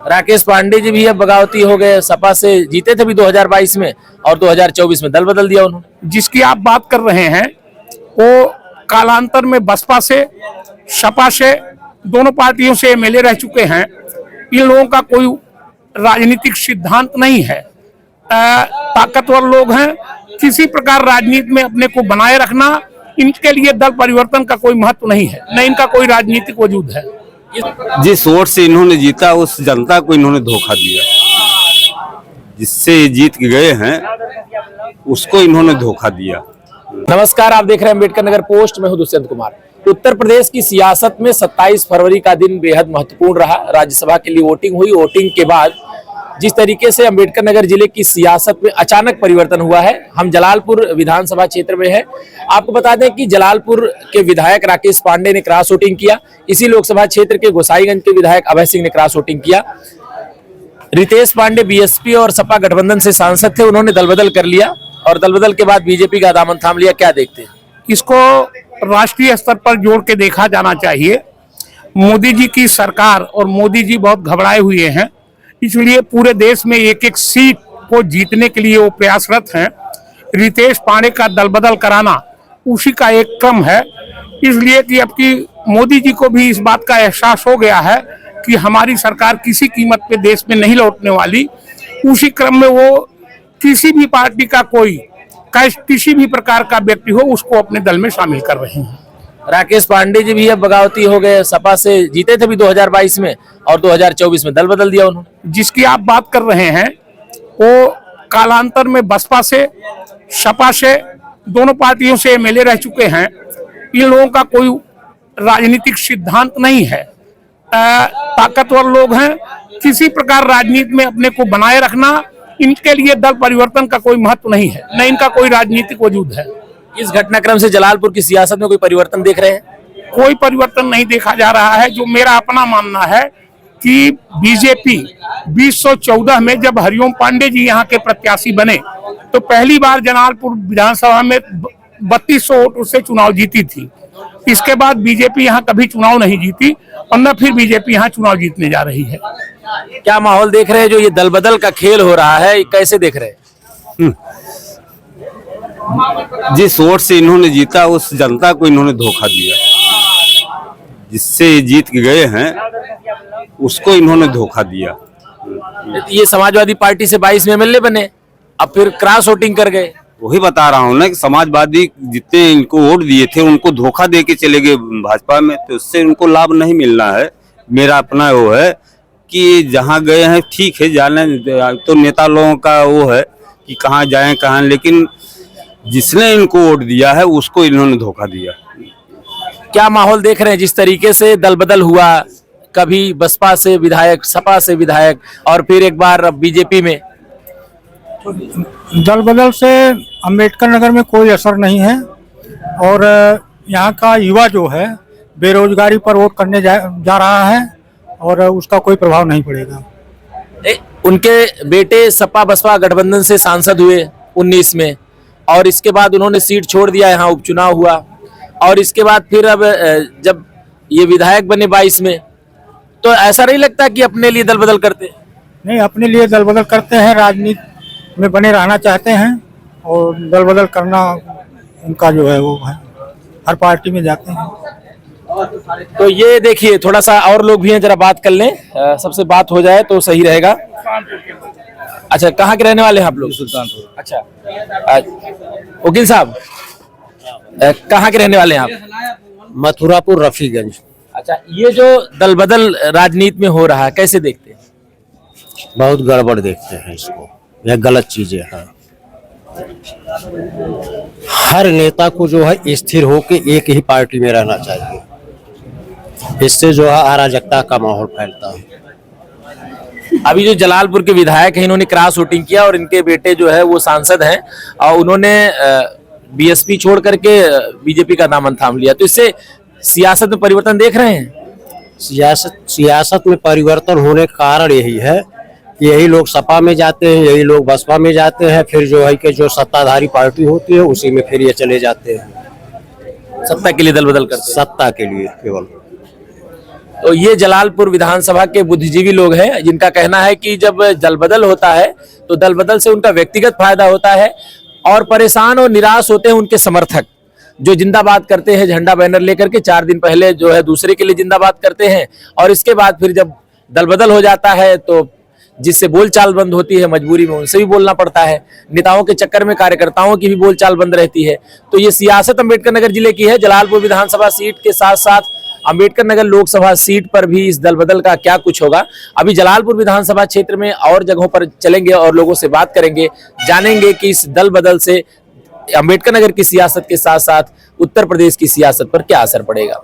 राकेश पांडे जी भी अब बगावती हो गए, सपा से जीते थे भी 2022 में और 2024 में दल बदल दिया उन्होंने। जिसकी आप बात कर रहे हैं वो कालांतर में बसपा से, सपा से, दोनों पार्टियों से एमएलए रह चुके हैं। इन लोगों का कोई राजनीतिक सिद्धांत नहीं है। ताकतवर लोग हैं, किसी प्रकार राजनीति में अपने को बनाए रखना, इनके लिए दल परिवर्तन का कोई महत्व नहीं है, न इनका कोई राजनीतिक वजूद है। जिस वोट से इन्होंने जीता उस जनता को इन्होंने धोखा दिया, जिससे जीत गए हैं उसको इन्होंने धोखा दिया। नमस्कार, आप देख रहे हैं अम्बेडकर नगर पोस्ट में हूं दुष्यंत कुमार। उत्तर प्रदेश की सियासत में 27 फरवरी का दिन बेहद महत्वपूर्ण रहा। राज्यसभा के लिए वोटिंग हुई। वोटिंग के बाद जिस तरीके से अम्बेडकर नगर जिले की सियासत में अचानक परिवर्तन हुआ है। हम जलालपुर विधानसभा क्षेत्र में हैं। आपको बता दें कि जलालपुर के विधायक राकेश पांडे ने क्रॉस वोटिंग किया। इसी लोकसभा क्षेत्र के गोसाईगंज के विधायक अभय सिंह ने क्रॉस वोटिंग किया। रितेश पांडे बीएसपी और सपा गठबंधन से सांसद थे, उन्होंने दलबदल कर लिया और दलबदल के बाद बीजेपी का दामन थाम लिया। क्या देखते हैं? इसको राष्ट्रीय स्तर पर जोड़ के देखा जाना चाहिए। मोदी जी की सरकार और मोदी जी बहुत घबराए हुए हैं, इसलिए पूरे देश में एक एक सीट को जीतने के लिए वो प्रयासरत हैं। रितेश पांडे का दलबदल कराना उसी का एक क्रम है, इसलिए कि अब की मोदी जी को भी इस बात का एहसास हो गया है कि हमारी सरकार किसी कीमत पे देश में नहीं लौटने वाली। उसी क्रम में वो किसी भी पार्टी का कोई किसी भी प्रकार का व्यक्ति हो उसको अपने दल में शामिल कर रहे हैं। राकेश पांडे जी भी अब बगावती हो गए, सपा से जीते थे भी 2022 में और 2024 में दल बदल दिया उन्होंने। जिसकी आप बात कर रहे हैं वो कालांतर में बसपा से, सपा से, दोनों पार्टियों से एमएलए रह चुके हैं। इन लोगों का कोई राजनीतिक सिद्धांत नहीं है। ताकतवर लोग हैं, किसी प्रकार राजनीति में अपने को बनाए रखना, इनके लिए दल परिवर्तन का कोई महत्व नहीं है, न इनका कोई राजनीतिक वजूद है। इस घटनाक्रम से जलालपुर की सियासत में कोई परिवर्तन देख रहे हैं? कोई परिवर्तन नहीं देखा जा रहा है। जो मेरा अपना मानना है कि बीजेपी 2014 में जब हरिओम पांडे जी यहाँ के प्रत्याशी बने तो पहली बार जलालपुर विधानसभा में 3200 वोट से चुनाव जीती थी। इसके बाद बीजेपी यहाँ कभी चुनाव नहीं जीती और न फिर बीजेपी यहाँ चुनाव जीतने जा रही है। क्या माहौल देख रहे हैं? जो ये दल बदल का खेल हो रहा है, कैसे देख रहे हैं? जिस वोट से इन्होंने जीता उस जनता को इन्होंने धोखा दिया, जिससे जीत गए हैं उसको इन्होंने धोखा दिया। ये समाजवादी पार्टी से 22 में एमएलए बने, अब फिर क्रॉस वोटिंग कर गए। वही बता रहा हूँ ना कि समाजवादी जितने इनको वोट दिए थे उनको धोखा दे के चले गए भाजपा में, तो उससे उनको लाभ नहीं मिलना है। मेरा अपना वो है कि जहाँ गए हैं ठीक है, जाने तो नेता लोगों का वो है कि कहाँ जाएं कहाँ, लेकिन जिसने इनको वोट दिया है उसको इन्होंने धोखा दिया। क्या माहौल देख रहे हैं? जिस तरीके से दल बदल हुआ, कभी बसपा से विधायक, सपा से विधायक और फिर एक बार बीजेपी में। दल बदल से अम्बेडकर नगर में कोई असर नहीं है और यहाँ का युवा जो है बेरोजगारी पर वोट करने जा रहा है और उसका कोई प्रभाव नहीं पड़ेगा। उनके बेटे सपा बसपा गठबंधन से सांसद हुए 19 में और इसके बाद उन्होंने सीट छोड़ दिया, यहाँ उपचुनाव हुआ और इसके बाद फिर अब जब ये विधायक बने 22 में, तो ऐसा नहीं लगता कि अपने लिए दल बदल करते? नहीं, अपने लिए दल बदल करते हैं, राजनीति में बने रहना चाहते हैं और दल बदल करना उनका जो है वो है, हर पार्टी में जाते हैं। तो ये देखिए, थोड़ा सा और लोग भी हैं, जरा बात कर लें, सबसे बात हो जाए तो सही रहेगा। अच्छा, कहाँ के रहने वाले हैं आप लोग? सुल्तानपुर। अच्छा, वकील साहब कहाँ के रहने वाले हैं आप? मथुरापुर, रफीगंज। अच्छा, ये जो दल बदल राजनीति में हो रहा है, कैसे देखते हैं? बहुत गड़बड़ देखते हैं इसको, यह गलत चीजें हैं। हर नेता को जो है स्थिर होकर एक ही पार्टी में रहना चाहिए, इससे जो है अराजकता का माहौल फैलता है। अभी जो जलालपुर के विधायक हैं, इन्होंने क्रॉस वोटिंग किया और इनके बेटे जो है वो सांसद हैं और उन्होंने बीएसपी छोड़ करके बीजेपी का दामन थाम लिया, तो इससे सियासत में परिवर्तन देख रहे हैं? सियासत में परिवर्तन होने का कारण यही है कि यही लोग सपा में जाते हैं, यही लोग बसपा में जाते हैं, फिर जो है कि जो सत्ताधारी पार्टी होती है उसी में फिर ये चले जाते हैं। सत्ता के लिए दल बदल करते हैं? सत्ता के लिए केवल। तो ये जलालपुर विधानसभा के बुद्धिजीवी लोग हैं जिनका कहना है कि जब दल बदल होता है तो दल बदल से उनका व्यक्तिगत फायदा होता है और परेशान और निराश होते हैं उनके समर्थक, जो जिंदाबाद करते हैं झंडा बैनर लेकर के 4 दिन पहले जो है दूसरे के लिए जिंदाबाद करते हैं, और इसके बाद फिर जब दल बदल हो जाता है तो जिससे बोलचाल बंद होती है मजबूरी में उनसे भी बोलना पड़ता है। नेताओं के चक्कर में कार्यकर्ताओं की भी बोलचाल बंद रहती है। तो ये सियासत अम्बेडकर नगर जिले की है। जलालपुर विधानसभा सीट के साथ साथ अम्बेडकर नगर लोकसभा सीट पर भी इस दल बदल का क्या कुछ होगा। अभी जलालपुर विधानसभा क्षेत्र में और जगहों पर चलेंगे और लोगों से बात करेंगे, जानेंगे कि इस दल बदल से अम्बेडकर नगर की सियासत के साथ साथ उत्तर प्रदेश की सियासत पर क्या असर पड़ेगा।